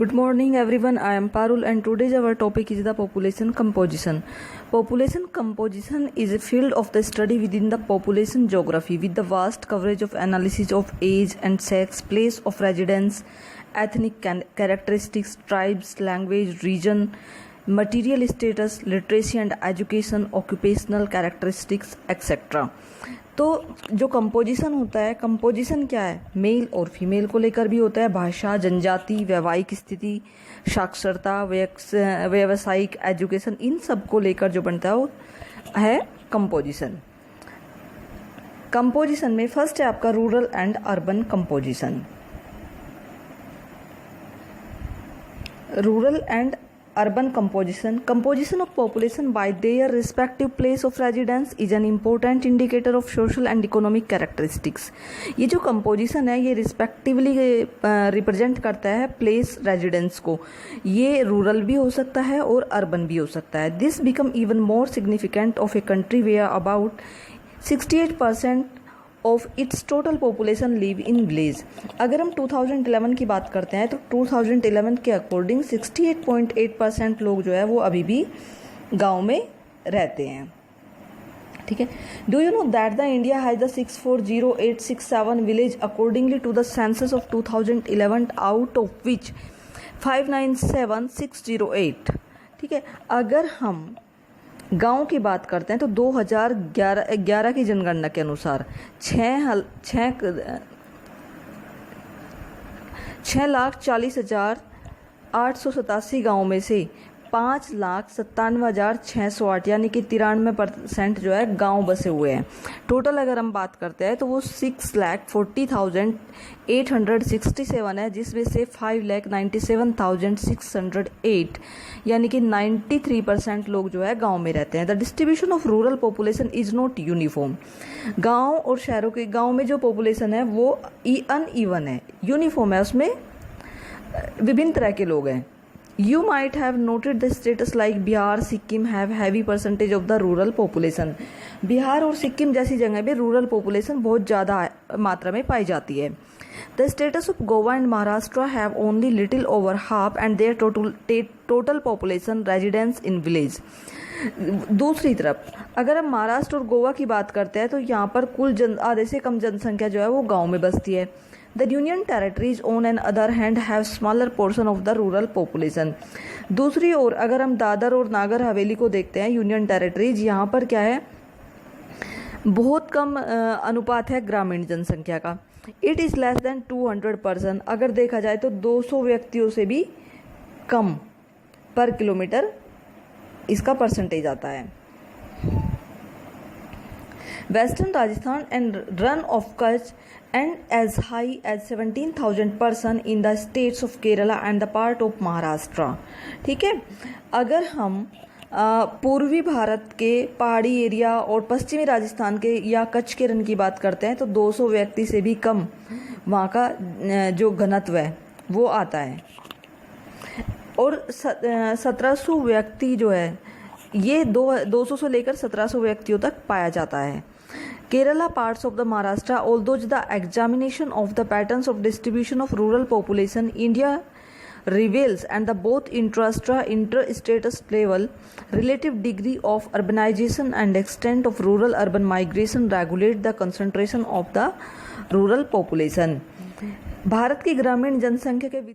Good morning everyone, I am Parul and today's our topic is the population composition. Population composition is a field of the study within the population geography with the vast coverage of analysis of age and sex, place of residence, ethnic characteristics, tribes, language, region, material status, literacy and education, occupational characteristics, etc. तो जो composition होता है, composition क्या है, mail और female को लेकर भी होता है, भाषा, जनजाति, वैवाहिक स्थिति, साक्षरता, व्यावसायिक एजुकेशन, इन सब को लेकर जो बनता है वो है कंपोजिशन. कंपोजिशन में फर्स्ट है आपका rural and urban composition. Rural and urban composition of population by their respective place of residence is an important indicator of social and economic characteristics. ये जो composition है ये respectively represent करता है place residence को. ये rural भी हो सकता है और urban भी हो सकता है. This become even more significant of a country where about 68% of its total population live in village. अगर हम 2011 की बात करते हैं तो 2011 के अकॉर्डिंग 68.8% लोग जो है वो अभी भी गांव में रहते हैं. ठीक है. Do you know that the India has the 640867 village accordingly to the census of 2011 out of which 597608. ठीक है. अगर हम गांव की बात करते हैं तो 2011 की जनगणना के अनुसार 6,40,887 गाँव में से 5,97,608 यानी कि 93% जो है गांव बसे हुए हैं. टोटल अगर हम बात करते हैं तो वो 6,40,867 है, जिसमें से 5,97,608 यानी कि 93% लोग जो है गांव में रहते हैं. The distribution of rural population is not uniform. गांव और शहरों के गांव में जो पॉपुलेशन है वो अनइवन है, यूनिफॉर्म है, उसमें विभिन्न तरह के लोग हैं. You might have noted the status like Bihar, Sikkim have heavy percentage of the rural population. Bihar और सिक्किम जैसी जगह पे रूरल पॉपुलेशन बहुत ज़्यादा मात्रा में पाई जाती है. The status of Goa and Maharashtra have only little over half and their total population residence in village. दूसरी तरफ अगर हम महाराष्ट्र और गोवा की बात करते हैं तो यहाँ पर कुल आधे से कम जनसंख्या जो है वो गाँव में बसती है. The Union Territories on an other hand have smaller portion of the rural population. दूसरी ओर अगर हम दादर और नागर हवेली को देखते हैं, यूनियन टेरिटरीज, यहाँ पर क्या है, बहुत कम अनुपात है ग्रामीण जनसंख्या का. It is less than 200%. अगर देखा जाए तो 200 व्यक्तियों से भी कम पर किलोमीटर इसका परसेंटेज आता है. Western Rajasthan and run of Kutch and as high as 17,000 person in the states of Kerala and the part of Maharashtra. ठीक है. अगर हम पूर्वी भारत के पहाड़ी एरिया और पश्चिमी राजस्थान के या कच्छ के रन की बात करते हैं तो 200 व्यक्ति से भी कम वहाँ का जो घनत्व है वो आता है. और 1700 व्यक्ति जो है ये 200 से लेकर 1700 व्यक्तियों तक पाया जाता है. Kerala parts of the Maharashtra, although the examination of the patterns of distribution of rural population India reveals and the both inter-status level, relative degree of urbanization and extent of rural-urban migration regulate the concentration of the rural population. Bharat की ग्रामीण जनसंख्या के